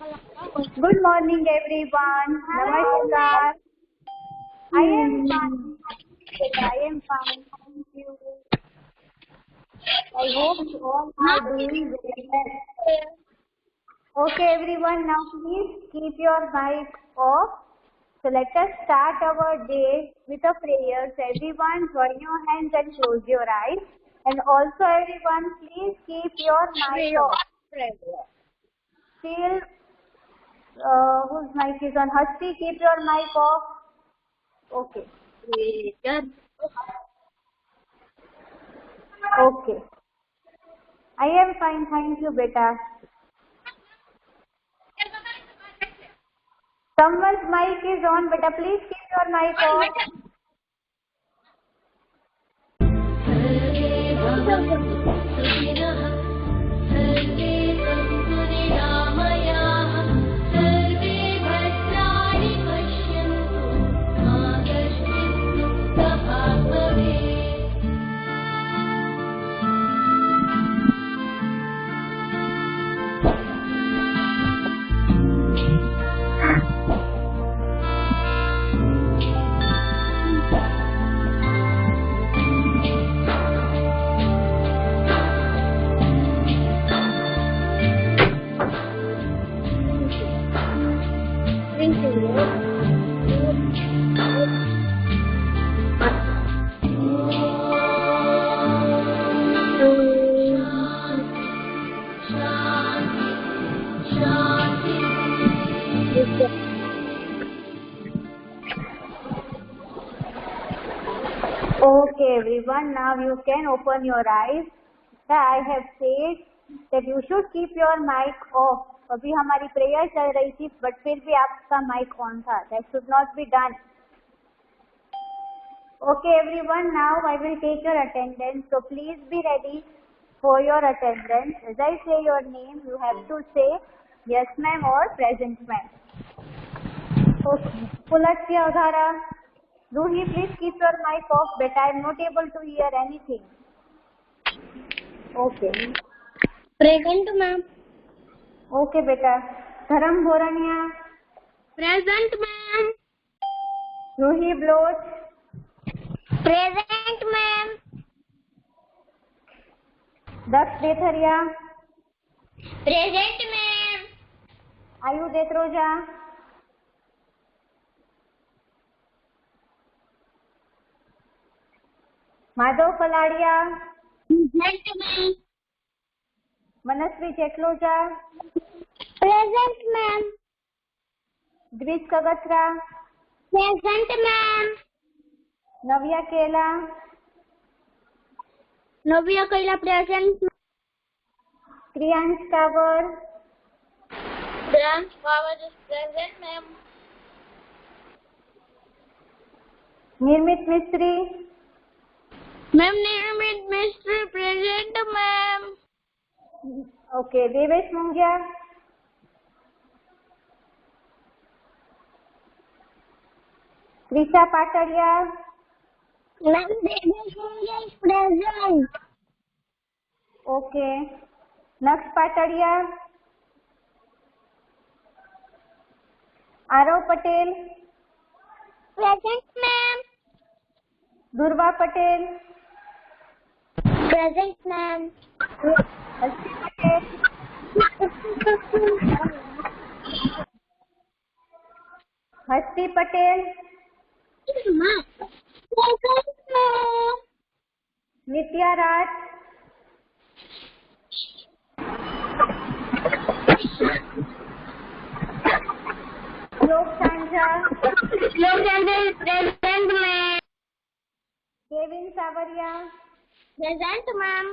Good morning, everyone. Namaskar. I am fine. I am fine. Thank you. I hope you all are doing well. Okay, everyone. Now, please keep your mic off. So let us start our day with a prayer. So everyone, join your hands and close your eyes. And also, everyone, please keep your mic off. Still, whose mic is on? Hasti, keep your mic off. Okay. Okay. I am fine, thank you, beta. Someone's mic is on, beta. Please keep your mic off. Okay, everyone, now you can open your eyes. I have said that you should keep your mic off. अभी हमारी prayer चल रही थी, but फिर भी आपका mic on था. That should not be done. Okay, everyone, now I will take your attendance. So please be ready for your attendance. As I say your name, you have to say yes, ma'am, or present, ma'am. Okay. Pulatya Udhara. Ruhi, please keep your mic off, but I am not able to hear anything. Okay. Present, ma'am. Okay, beta. Dharam Bhorania. Present, ma'am. Ruhi Bloch. Present, ma'am. Daksh Detharia. Present, ma'am. Ayu Detroja. Madhav Paladia. Present, ma'am. Manasvi Chetloja. Present, ma'am. Dvish Kagatra. Present, ma'am. Navya Kela. Navya Kaila present. Kriyansh Tawar. Grant Power is present, ma'am. Nirmit Mistry. Ma'am, Nirmit Mistry present, ma'am. Okay, Devesh Mungia. Trisha Patadia. Ma'am, Devesh Mungia is present. Okay. Naksh Patadia. Arav Patel. Present, ma'am. Durva Patel. Present, ma'am. Halsi Patel. Hasti Patel. Present, ma'am. Nitya Raj. Lok Sanja. Present, ma'am. Kevin Savaria. Present, ma'am.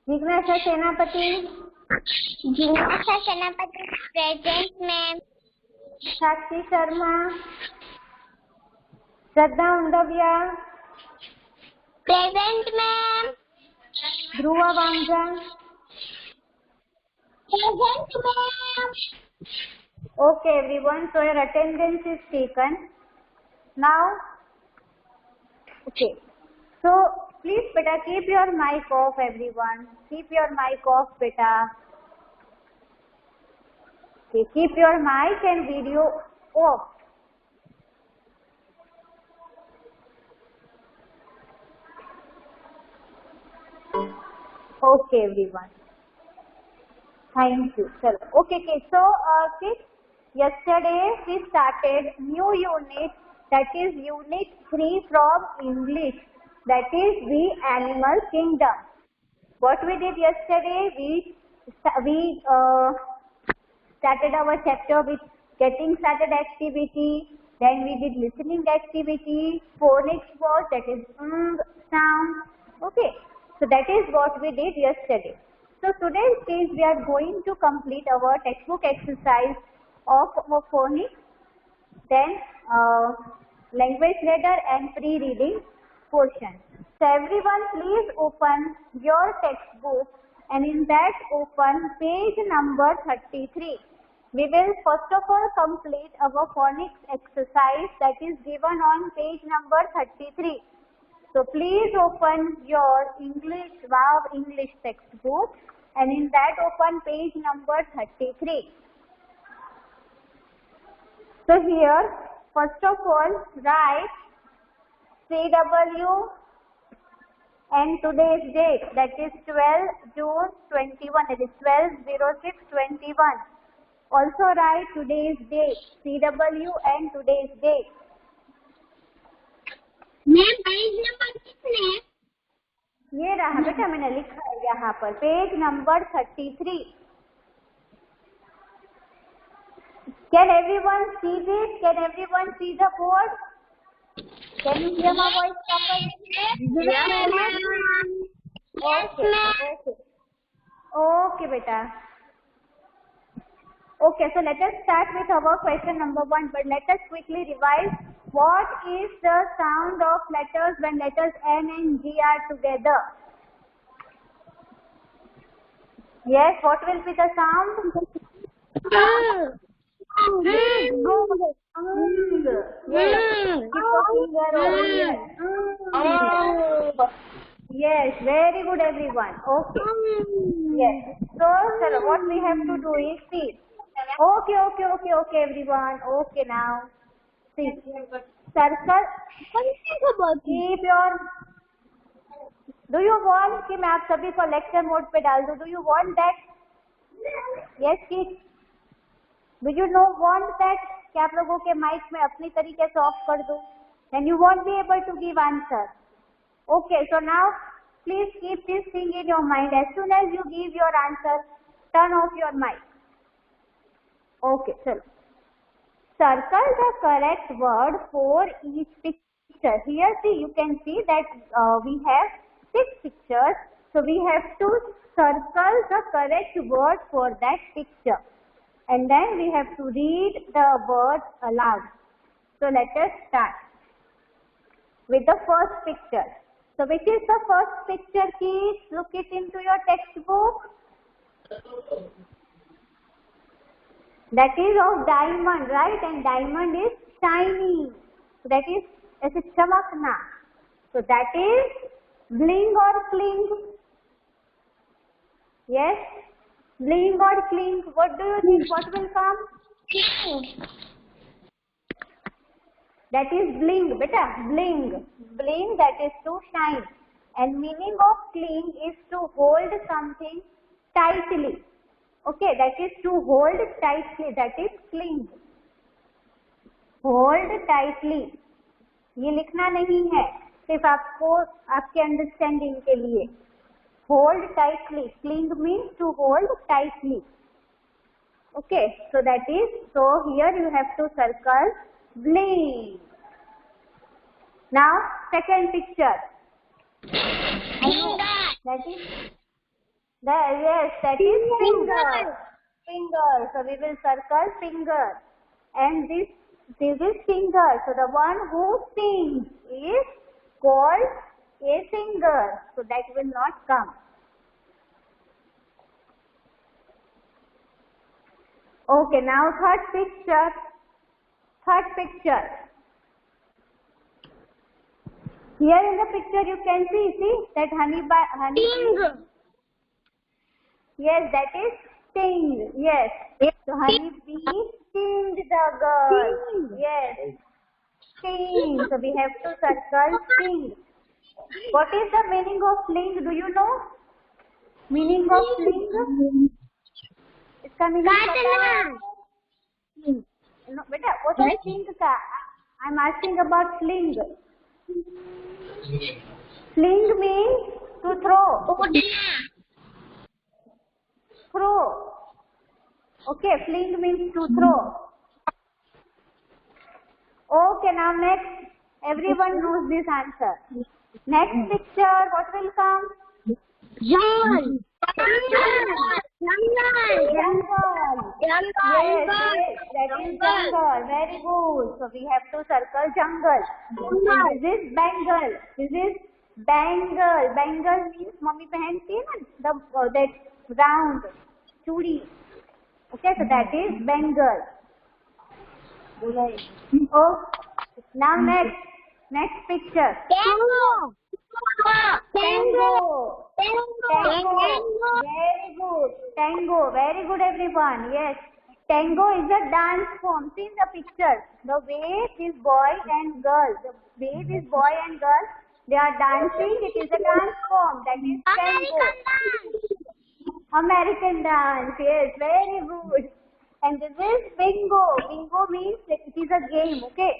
Jignasha Senapati. Jignasha Senapati present, ma'am. Sakshi Sharma. Shraddha Undavya. Present, ma'am. Dhruva Vamja. Present, ma'am. Okay, everyone. So your attendance is taken. Now, okay. So please, beta, keep your mic off, everyone. Keep your mic off, beta. Okay, keep your mic and video off. Okay, everyone. Thank you. Chalo. Okay. So, kids, yesterday we started new unit, that is unit 3 from English, that is the animal kingdom. What we did yesterday, we started our chapter with getting started activity, then we did listening activity, phonics was, that is sound. Okay, so that is what we did yesterday. So today is we are going to complete our textbook exercise of our phonics, then language ladder and pre-reading portion. So everyone please open your textbook and in that open page number 33. We will first of all complete our phonics exercise that is given on page number 33. So please open your English Wow English textbook and in that open page number 33. So here first of all write CW and today's date, that is 12 June 21, that is 12/06/21. Also write today's date, CW and today's date. Ma'am page number कितने? ये रहा बेटा, मैंने लिखा है यहाँ पर page number 33. Can everyone see this? Can everyone see the board? Can you hear my voice properly? Yes, ma'am. Okay, beta. Okay, so let us start with our question number 1. But let us quickly revise. What is the sound of letters when letters N and G are together? Yes, what will be the sound? Yes. Yes, very good everyone. Okay. Yes. So, what we have to do is see. Okay everyone. Okay now. See. Circle. Keep your. Do you want कि मैं आप सभी को lecture mode पे डाल दूं? Do you want that? Yes kids. Do you want that कि आप लोगों के माइक में अपनी तरीके से ऑफ कर दूं? Then you won't be able to give answer. Okay, so now please keep this thing in your mind. As soon as you give your answer, turn off your mic. Okay, chalo. Circle the correct word for each picture. Here, see, you can see that we have 6 pictures. So we have to circle the correct word for that picture. And then we have to read the words aloud. So let us start with the first picture. So which is the first picture, kids? Look it into your textbook. That is of diamond, right? And diamond is shiny. So that is ऐसे चमकना. So that is bling or cling? Yes? Bling or cling? What do you think? What will come? Cling. That is bling, beta. Bling. Bling, that is to shine. And meaning of cling is to hold something tightly. Okay, that is to hold tightly. That is cling. Hold tightly. ये लिखना नहीं है, सिर्फ आपको आपके understanding के लिए. Hold tightly. Cling means to hold tightly. Okay, so that is, so here you have to circle bling. Now, second picture. Finger. That is, yes, that is finger. Finger. So we will circle finger. And this is finger. So the one who sings is called a singer. So that will not come. Okay, now third picture. Here in the picture you can see that honey. Sting. Yes, that is sting. Yes. So honey bee stinged the girl. Yes. Sting. So we have to circle sting. What is the meaning of sling? Do you know? Meaning of sling? इसका meaning पता है? No, बेटा वो तो sling का. I'm asking about sling. Sling means to throw. Throw. Okay, fling means to throw. Okay, now next. Everyone knows this answer. Next picture, what will come? Jungle. Yes, that is jungle. Very good. So we have to circle jungle. And this is bangle. This is bangle. Bangle means mummy पहनती है ना that round चूड़ी. Okay, so that is bangle. Oh, now next picture. Tango. Very good. Tango. Very good, everyone. Yes. Tango is a dance form. See the picture. The way this boy and girl, they are dancing. It is a dance form. That is tango. American dance. Yes, very good. And this is bingo. Bingo means it is a game. Okay.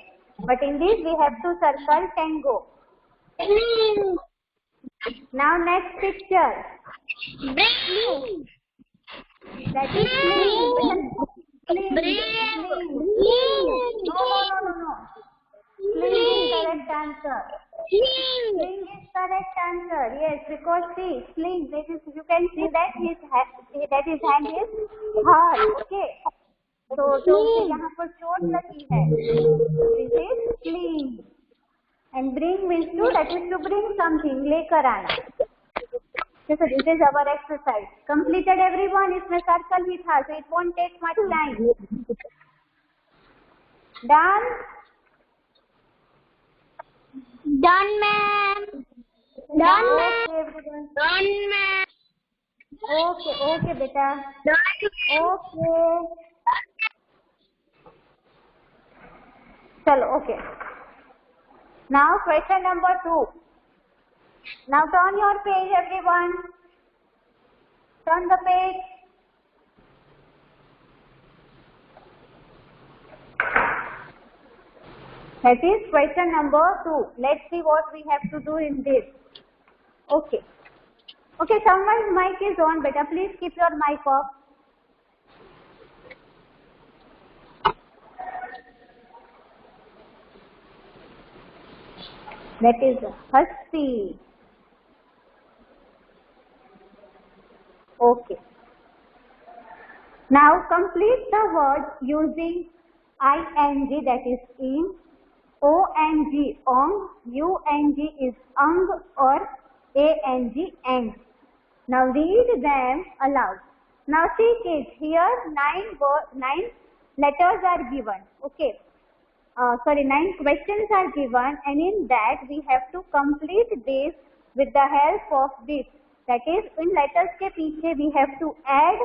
But in this we have to circle tango. Now next picture. Bring. That is sling. Sling. No. Sling is correct answer. Sling is correct answer. Yes, because see, sling. This is, you can see that his hand is hard. Okay. तो यहाँ पर चोट लगी है. This is sling. And bring means to, that is to bring something, लेकर आना. So this is our exercise. Completed everyone. इसमें circle ही था, so it won't take much time. Done? Done, ma'am. Done, ma'am. Done, ma'am. Okay, beta. Okay. Chalo, okay. Now question number 2. Now turn your page, everyone. Turn the page. That is question number 2. Let's see what we have to do in this. Okay. Okay, someone's mic is on, beta. Please keep your mic off. That is Hasti. Okay. Now complete the word using ing, that is in, ong, ong, ung is ung, or ang, ang. Now read them aloud. Now see kids, here 9 letters are given. Okay. 9 questions are given, and in that we have to complete this with the help of this. That is, in letters के पीछे we have to add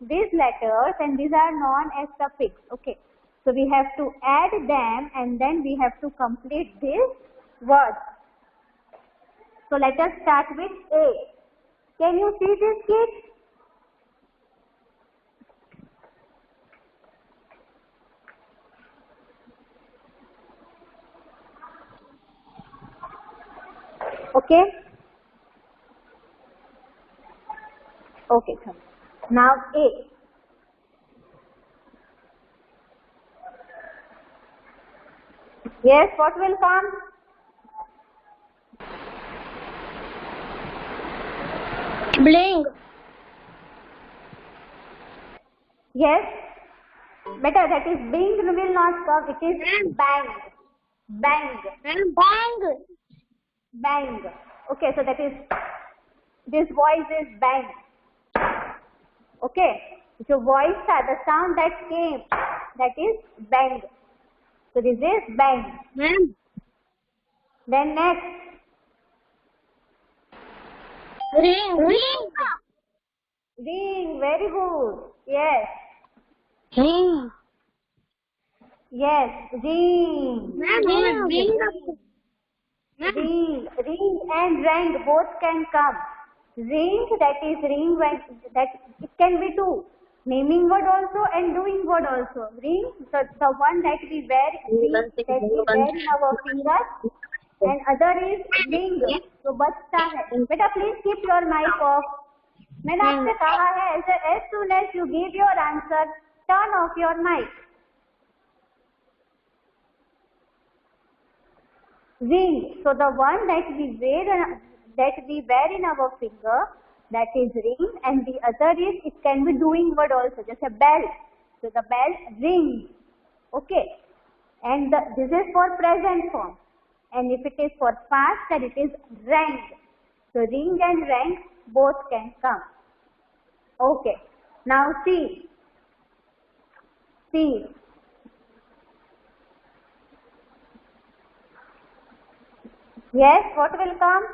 these letters, and these are known as suffix. Okay, so we have to add them, and then we have to complete this word. So let us start with A. Can you see this, kids? Okay. Okay, come. Now A. Yes, what will come? Bling. Yes. Better, that is bing will not come. It is bang. Bang. Bang. Bang. Okay, so that is, this voice is bang. Okay, so voice, the sound that came, that is bang. So this is bang. Then next. Ring. Ring. Ring. Very good. Yes. Ring. Yes. Ring. Ring. Ring and rang both can come. Ring, that is ring, when that it can be two. Naming word also and doing word also. Ring, so the one that we wear in our fingers, and other is ring. तो बचता है. बेटा please keep your mic off. मैंने आपसे कहा है as soon as you give your answer, turn off your mic. Ring. So the one that we wear in our finger, that is ring, and the other is, it can be doing word also, just a bell. So the bell rings. Okay. And this is for present form. And if it is for past, then it is rang. So ring and rang both can come. Okay. Now see. See. Yes, what will come?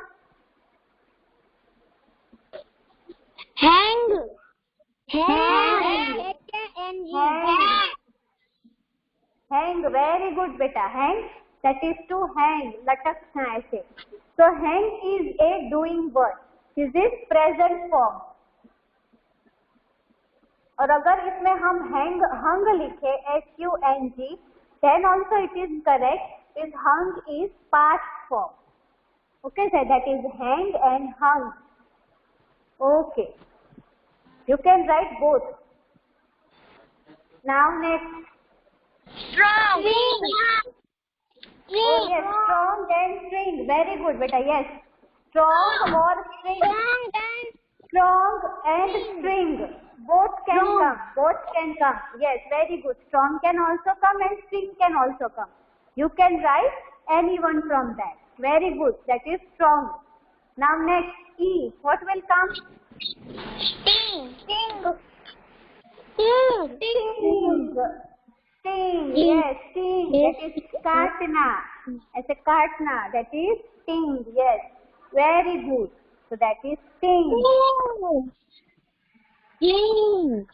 Hang. Hang. Hang. Very good, beta. Hang. That is to hang. लटकना ऐसे. So hang is a doing word. This is present form. और अगर इसमें हम hung लिखे HUNG, then also it is correct. Is hung is past form. Okay, sir, that is hang and hung. Okay. You can write both. Now next. Strong. Oh yes, strong and string. Very good, beta. Yes. Strong or string. Strong and string. Both can come. Both can come. Yes, very good. Strong can also come and string can also come. You can write anyone from that. Very good. That is strong. Now next, E. What will come? Sting. Sting. Yes, sting. That is काटना. ऐसे काटना. That is sting. Yes. Very good. So that is sting. Clean.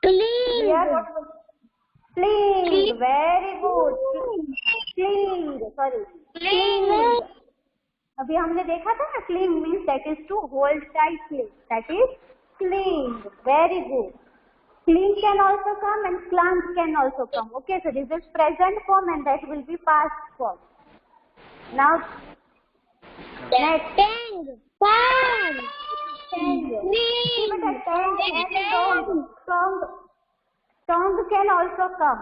Fling. Very good. Fling. Sorry. Fling. अभी हमने देखा था ना, cling means that is to hold tightly. That is cling. Very good. Cling can also come and clang can also come. Okay, so this is present form and that will be past form. Now, next. Tang. Tang. See, but a tang and tong can also come.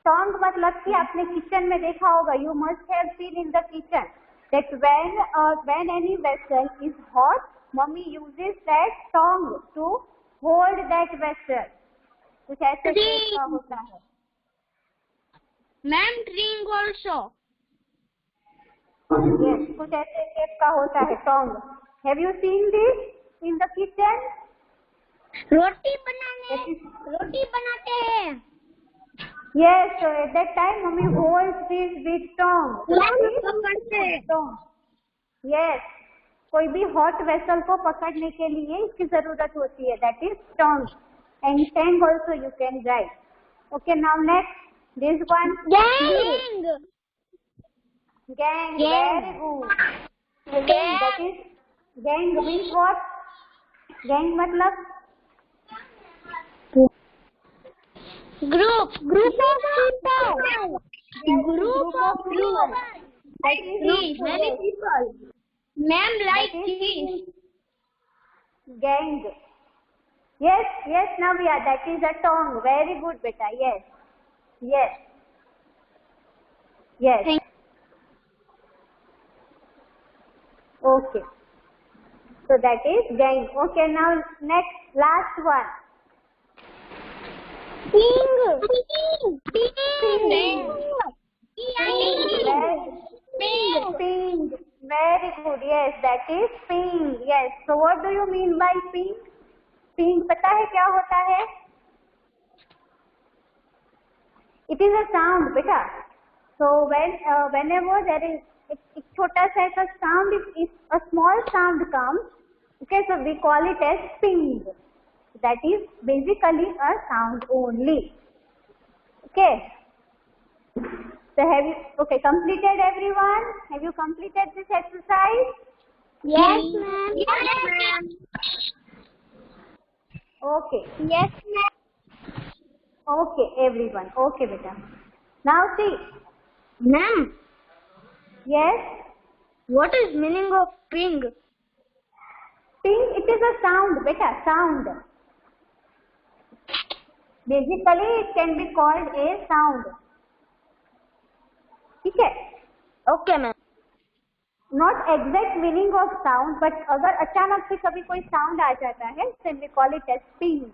Tong मतलब कि आपने kitchen में देखा होगा. You must have seen in the kitchen that when any vessel is hot, mommy uses that tong to hold that vessel. कुछ ऐसे shape का होता है. Ma'am, ring also. Yes, कुछ ऐसे शेप का होता है tong. Have you seen this in the kitchen? रोटी बनाते हैं. Yes, so at that time mommy holds this with tong. Tong. Yes, कोई भी hot vessel को पकड़ने के लिए इसकी जरूरत होती है. That is tong. And tang also you can write. Okay, now next, this one. Gang. Very good. Gang. That is gang means what? Gang मतलब Group of people. That is Many people. Ma'am, like this. Gang. Yes, Navya, that is a tong. Very good, beta. Yes. Okay. So that is gang. Okay, now next, last one. Ping. Very good. Yes, that is ping. Yes. So what do you mean by ping? Ping पता है क्या होता है? It is a sound, बेटा. So whenever there is एक छोटा सा ऐसा sound, if a small sound comes, Okay, so we call it as ping. That is basically a sound only. Okay. So have you completed everyone? Have you completed this exercise? Yes, ma'am. Yes, ma'am. Okay. Yes, ma'am. Okay, everyone. Okay, beta. Now see. Ma'am, Yes. what is meaning of ping? Ping, it is a sound, beta, sound. Basically, it can be called a sound. ठीक है? Okay, ma'am. Not exact meaning of sound, but अगर अचानक से कभी कोई sound आ जाता है, then we call it as ping.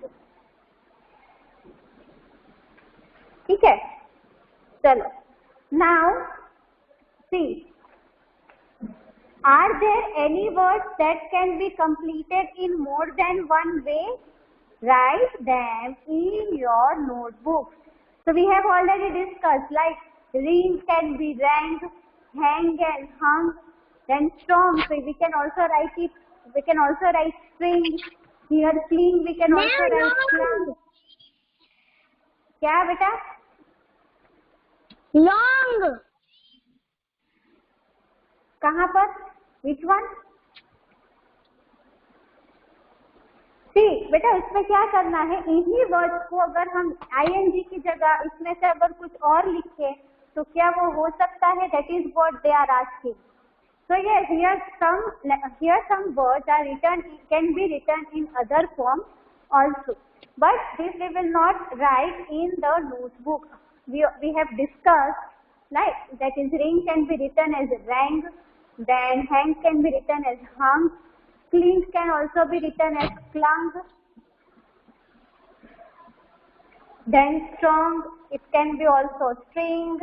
ठीक है? चलो. Now, see. Are there any words that can be completed in more than one way? Write them in your notebook. So we have already discussed, like ring can be rang, hang and hung, then storm. So we can also write it. We can also write string. Here clean. We can also write clang. क्या बेटा? Long. कहाँ पर? Which one? See, बेटा इसमें क्या करना है? इन्हीं वर्ड्स को अगर हम ing की जगह इसमें से अगर कुछ और लिखें तो क्या वो हो सकता है? That is what they are asking. So yes, here some words are written, can be written in other form also. But this we will not write in the notebook. We have discussed, like that is ring can be written as rang, then hang can be written as hung, cling can also be written as clung, then strong, it can be also string,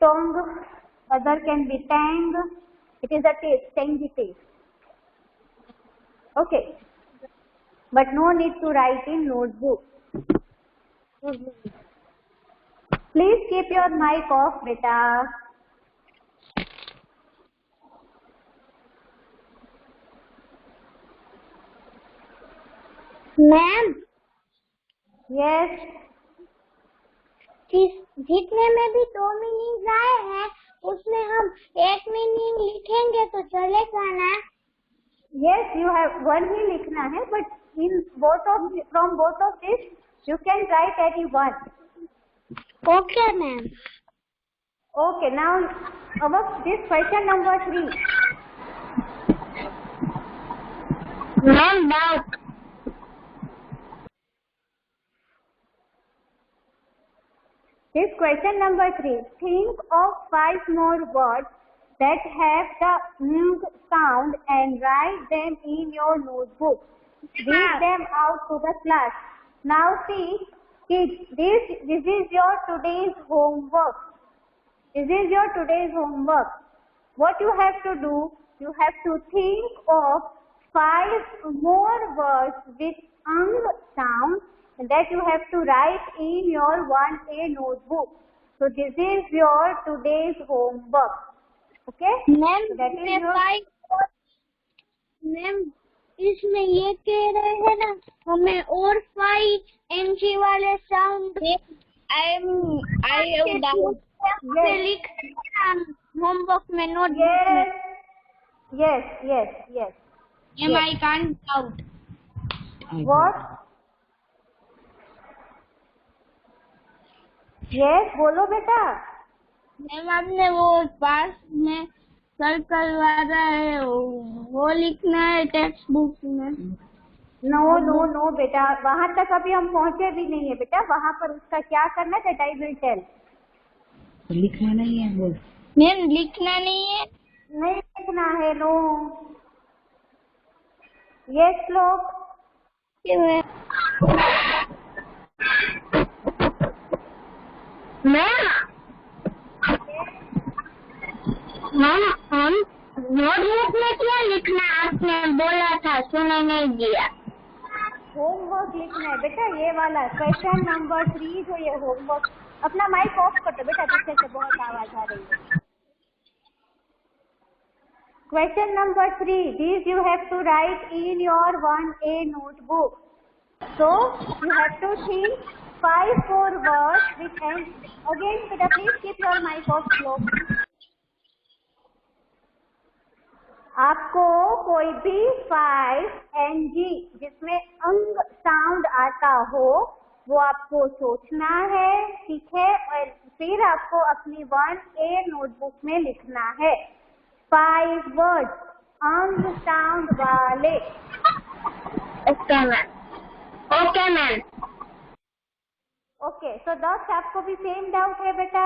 tongue, other can be tang, it is a taste, tangy taste. Okay, but no need to write in notebook. Please keep your mic off, beta. Ma'am, Yes. जितने में भी 2 meaning आए हैं उसमें हम एक meaning लिखेंगे तो चलेगा ना? Yes, you have one ही लिखना है, but from both of this you can write any one. Okay, ma'am. Okay, now this question number 3. Ma'am, doubt. This question number 3. Think of 5 more words that have the ng sound and write them in your notebook. Read them out to the class. Now see, kids, this is your today's homework. This is your today's homework. What you have to do, you have to think of 5 more words with ang sound that you have to write in your 1A notebook. So this is your today's homework. Okay? Ma'am, So that is your... ma'am इसमें ये कह रहे हैं ना हमें और 5 NG वाले sound लिख होमवर्क में note. Yes. Ma'am, I can't doubt. What? Yes, बोलो बेटा. मैम, आपने वो पास में सर्कल वाला है वो लिखना है टेक्स्ट बुक में. नो बेटा, वहाँ तक अभी हम पहुँचे भी नहीं है बेटा. वहाँ पर उसका क्या करना है, I will tell. लिखना नहीं है बोल. मैम, लिखना नहीं है. नहीं लिखना है. नो. ये श्लोक. मैम, हम नोटबुक में क्या लिखना आपने बोला था, सुना नहीं दिया. होमवर्क लिखना है बेटा, ये वाला क्वेश्चन नंबर 3 जो ये होमवर्क. अपना माइक ऑफ कर दो बेटा, पीछे से बहुत आवाज आ रही है. Question number 3. These you have to write in your 1A notebook. So you have to think 5 more words which end. Again, Pita, please keep your mic off slow. आपको कोई भी 5 NG जिसमें अंग साउंड आता हो वो आपको सोचना है, ठीक है? और फिर आपको अपनी 1A नोटबुक में लिखना है 5 वर्ड्स अंग साउंड वाले. Okay ma'am. Okay ma'am. Okay, so Daksh आपको भी सेम डाउट है बेटा?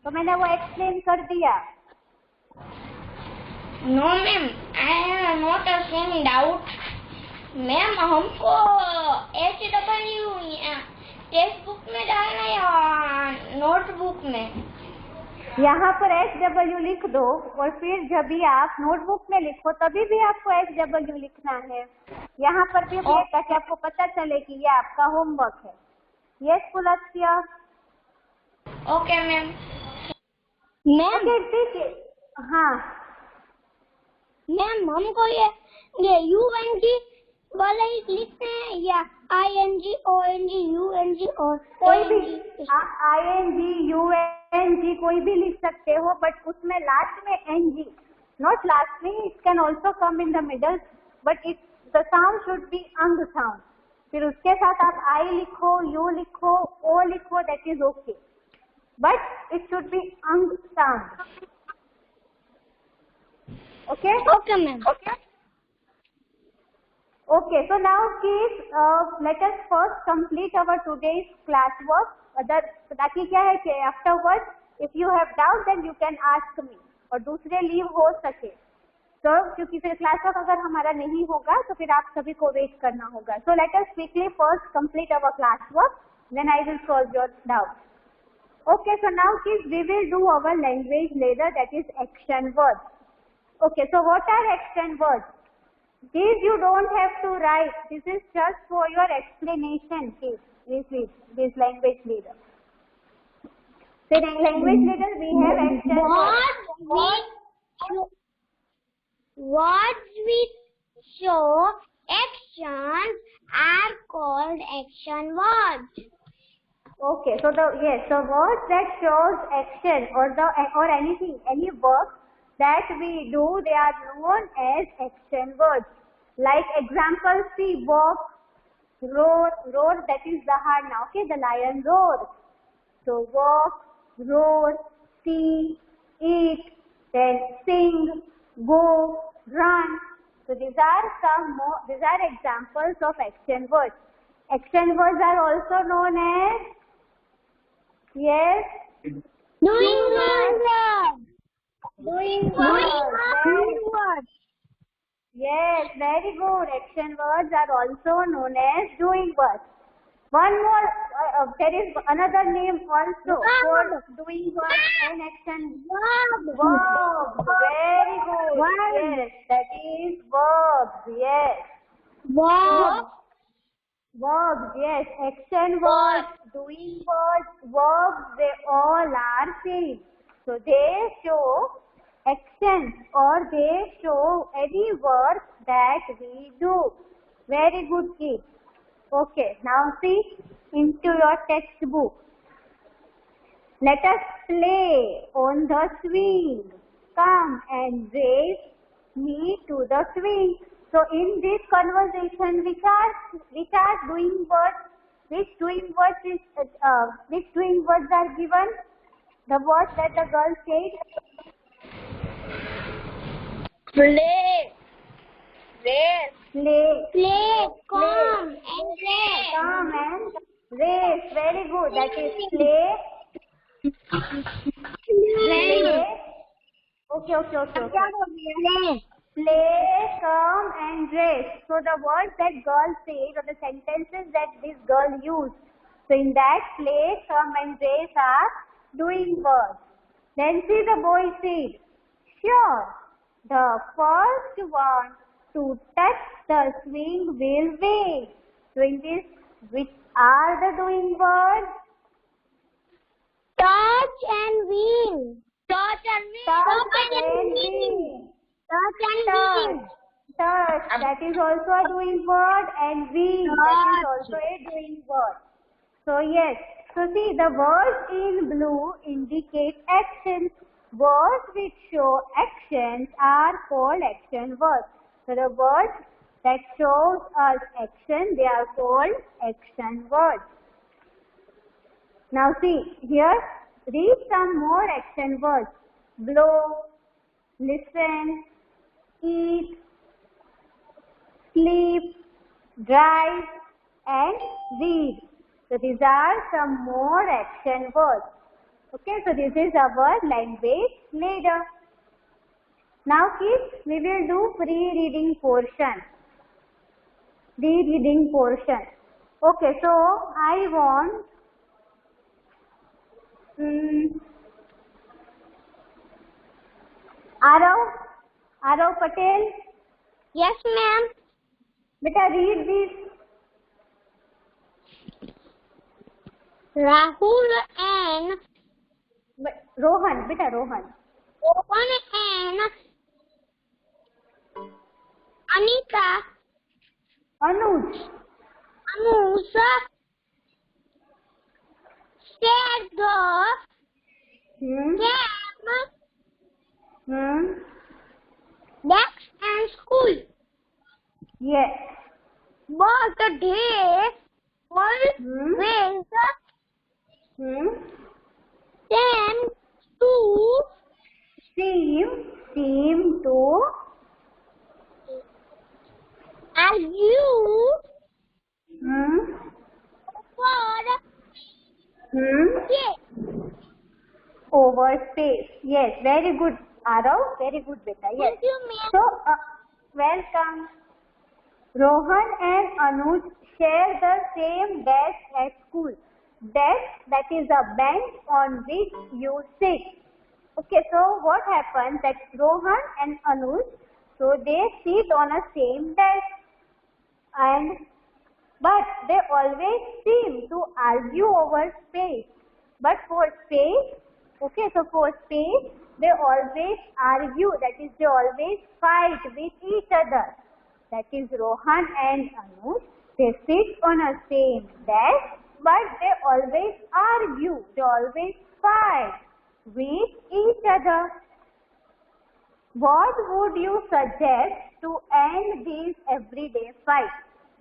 तो मैंने वो एक्सप्लेन कर दिया. No ma'am, I have not a same doubt. Ma'am हमको HW टेक्स्ट बुक में डालना है या नोटबुक में? यहाँ पर HW लिख दो और फिर जब भी आप नोटबुक में लिखो तभी भी आपको HW लिखना है. यहाँ पर भी ताकि आपको पता चले कि ये आपका होमवर्क है. Yes Pulastya? Okay ma'am. Okay ठीक है. हाँ मैम हमको ये UNG वाला ही लिखते हैं या ING ONG UNG और कोई भी ING UNG कोई भी लिख सकते हो, बट उसमें लास्ट में NG, नॉट लास्ट में. It can also come in the middle, but it the sound should be अंग साउंड. फिर उसके साथ आप I लिखो, U लिखो, O लिखो, that is okay, but it should be अंग sound. Okay? Okay, ma'am. Okay. Okay, so now please let us first complete our today's class work. ताकि क्या है कि afterwards if you have doubt then you can ask me और दूसरे leave हो सके. तो क्योंकि फिर क्लास वर्क अगर हमारा नहीं होगा तो फिर आप सभी को वेट करना होगा. So let us quickly first complete our class work, then I will solve your doubt. Okay, so now kids we will do our language ladder, that is action words. Okay, so what are action words? These you don't have to write. This is just for your explanation, kids. This language leader. So in language leader we have action words. Words which show actions are called action words. Okay, so the words that shows action or anything, any work that we do, they are known as action words. Like example, see, walk, roar, that is the hard now. Okay, the lion roars. So walk, roar, see, eat, then sing, go, run. So these are examples of action words. Action words are also known as, yes, Doing words. Doing words. Yes, very good. Action words are also known as doing words. One more, there is another name also for doing words and action. Verbs. Very good. Yes, that is verbs. Yes. Verbs. Yes. Action words, doing words, verbs, they all are same. So they show actions or they show any work that we do. Very good, kids. Okay, now see into your textbook. Let us play on the swing. Come and race me to the swing. So in this conversation, which are doing words? Which doing words are given? The words that the girl said. Play. Race. Play. Come and race. Come and race. Very good. That is play. Play. Okay. Play, come and race. So the words that girl says or the sentences that this girl used. So in that play, come and race are doing words. Then see the boy said, sure, the first one to touch the swing will win. So in this, which are the doing words? Touch and win. Touch and win. Touch and win. Touch and touch. read. Touch, that is also a doing word, and read, that is also a doing word. So yes, so see, the words in blue indicate actions. Words which show actions are called action words. So the words that shows us action, they are called action words. Now see, here, read some more action words. Blow, listen, eat, sleep, drive, and read. So these are some more action words. Okay, so this is our language ladder. Now kids, we will do free reading portion. Free reading portion. Okay, so I want Arav Patel. Yes, ma'am. Beta, read this. Rahul and Rohan, beta, Rohan. Rohan and Anita, Anuj. said the Hmm. game Hmm. next and school. Yes. But they always Hmm. seem to Seem to argue hmm. Over space. Yes, very good, Arav. Very good, beta. Yes. Thank you, ma'am. So, welcome. Rohan and Anuj share the same desk at school. Desk, that is a bench on which you sit. Okay, so what happens that Rohan and Anuj, so they sit on a same desk, but they always seem to argue over space. But for space, okay, so for space, they always argue, that is, they always fight with each other. That is, Rohan and Anuj, they sit on a same desk, but they always argue, they always fight with each other. What would you suggest to end this everyday fight?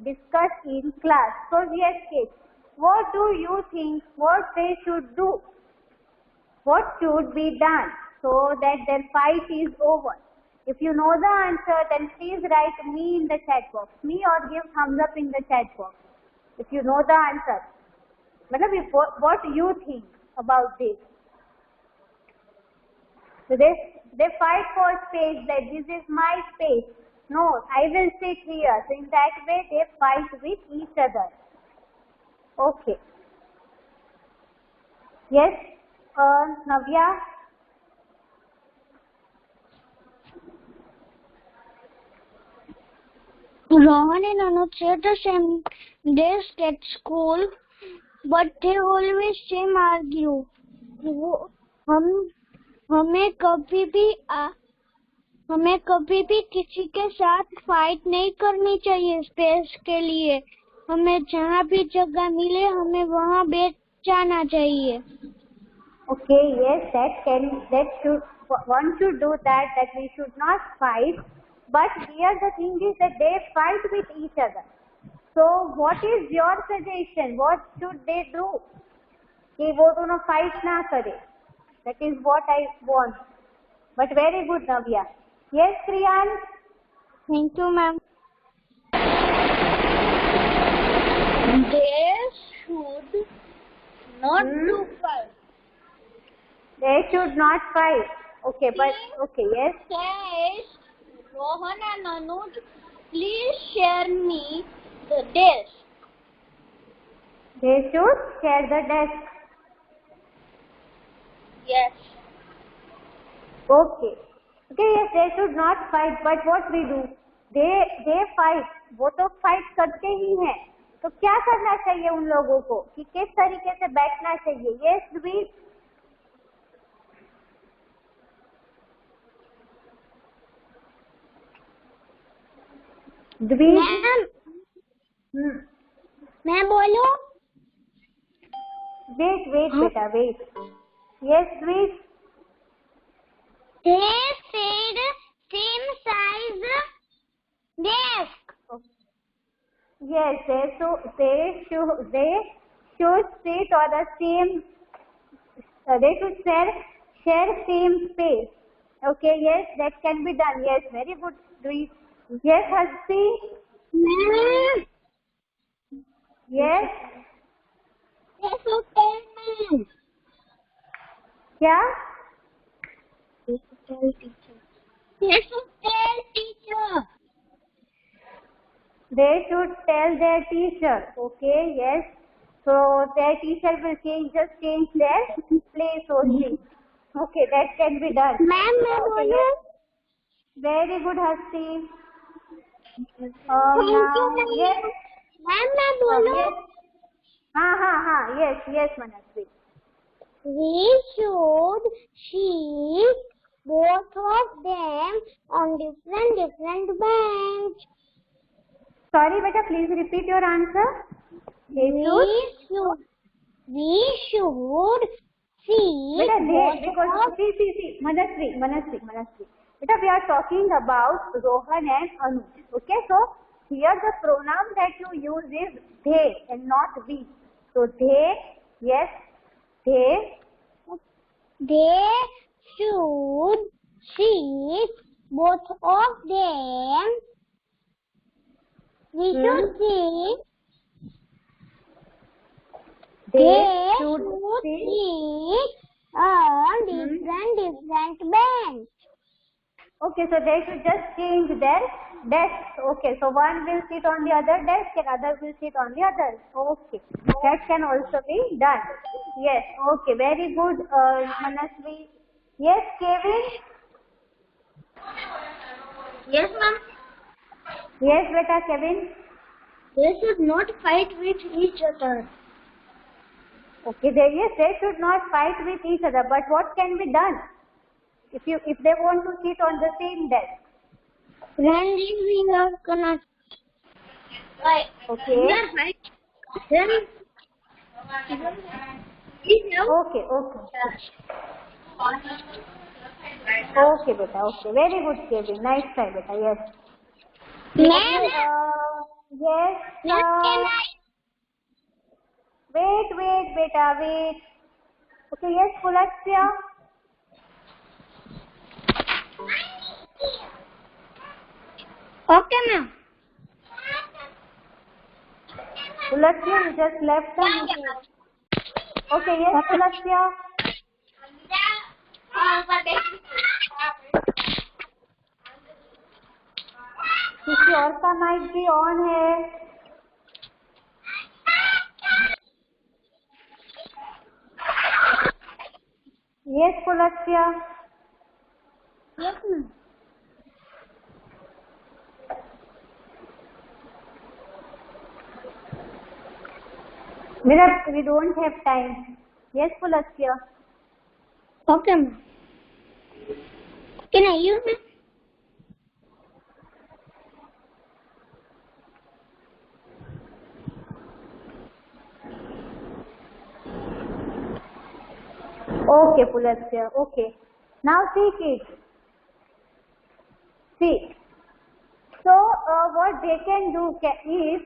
Discuss in class. So yes, kids, what do you think? What they should do? What should be done so that their fight is over? If you know the answer, then please write me in the chat box. Me or give thumbs up in the chat box. If you know the answer. What you think about this? So they fight for space, that this is my space. No, I will sit here. So in that way they fight with each other. Okay. Yes, Navya? Rohan and Anuj share the same desk at school, but they always same argue. हमें कभी भी किसी के साथ fight नहीं करनी चाहिए space के लिए. हमें जहाँ भी जगह मिले हमें वहाँ बैठ जाना चाहिए. Okay, yes, one should do that we should not fight. But here the thing is that they fight with each other. So what is your suggestion? What should they do? कि वो दोनों fight ना करे. That is what I want. But very good, Navya. Yes, Kriyan? Thank you, ma'am. They should not do fight. They should not fight. Okay, but okay, yes. Says Rohan and Anuj, please share me the desk. They should share the desk. Yes. Okay. Okay, yes, they should not fight, but what we do? They fight. वो तो fight करते ही हैं. तो क्या करना चाहिए उन लोगों को? कि किस तरीके से बैठना चाहिए? Yes, Louise. द्वीज. मैम मैं बोलूं? वेट बेटा wait. Yes Dwij. They said same size desk. Yes, they should sit on the same. They should share same space. Okay, yes, that can be done. Yes, very good. Yes, Hasti. Ma'am, Yes. they should tell me. क्या? They should tell teacher. They should tell teacher. They should tell their teacher. Okay, yes. So their teacher will change their place only. Okay, that can be done. Ma'am, मैं Okay, बोलूं? yes. Very good, Hasti. Thank you, Now, ma'am. yes. Ma'am, मैं बोलूं? Yes. हाँ. Yes, Manasvi. We should sit both of them on different bench. Sorry, beta. Please repeat your answer. They should. We should sit Beta, both because of see, Manasvi. Beta, we are talking about Rohan and Anu. Okay, so here the pronoun that you use is they and not we. So they, yes, they should sit both of them. We should sit. they should sit on different bench. Okay, so they should just change their desks. Okay, so one will sit on the other desk and other will sit on the other. Okay, that can also be done. Yes, okay, very good, Manasvi. Yes, Kevin? Yes, ma'am. Yes, beta, Kevin? They should not fight with each other. Okay, they should not fight with each other, but what can be done if they want to sit on the same desk? Then we are gonna fight. Okay. Then Okay. Okay, beta. Okay, very good, Kevin. Nice try, beta. Yes. Ma'am, Yes. what can I? Wait, beta. Wait. Okay. Yes, Pulaksya. Okay, ma'am. Pulaksya, you just left the meeting. Okay. Yes, Pulaksya. किसी और का mic भी on है. Yes, Pulaksya. Yes, ma'am. Mira, we don't have time. Yes, Pulaksya. Okay, ma'am. Can I use it? Okay, Pulaksya. Okay. Now see kids. See. So what they can do is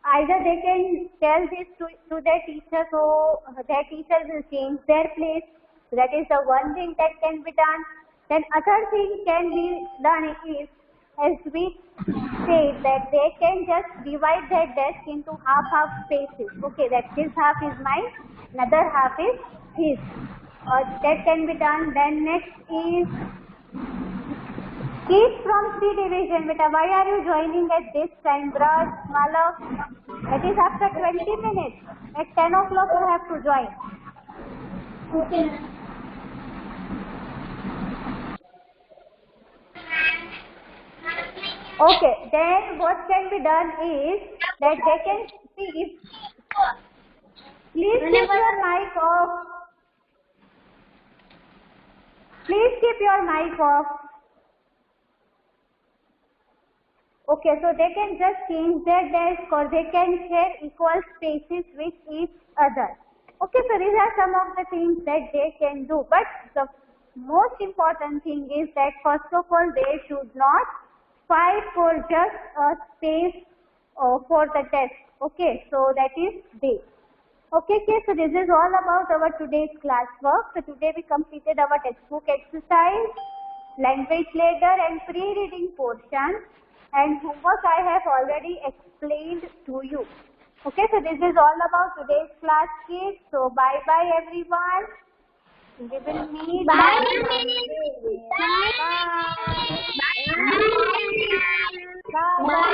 either they can tell this to their teacher, so their teacher will change their place. That is the one thing that can be done. Then other thing can be done is, as we say, that they can just divide their desk into half spaces. Okay, that this half is mine, another half is his. That can be done. Then next is kids from C division. Beta, why are you joining at this time? Braj, Malav, that is after 20 minutes. At 10 o'clock you have to join. Okay. Okay, then what can be done is that they can see if. Please keep your mic off. Please keep your mic off. Okay, so they can just change their desk or they can share equal spaces with each other. Okay, so these are some of the things that they can do. But the most important thing is that first of all, they should not fight for just a space for the desk. Okay, so that is they. Okay, so this is all about our today's classwork. So today we completed our textbook exercise, language ladder and pre-reading portion, and homework I have already explained to you. Okay, so this is all about today's class, kids. So bye-bye everyone. We will meet Bye. Bye. Bye. Bye. Bye.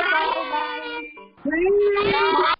Bye. Bye.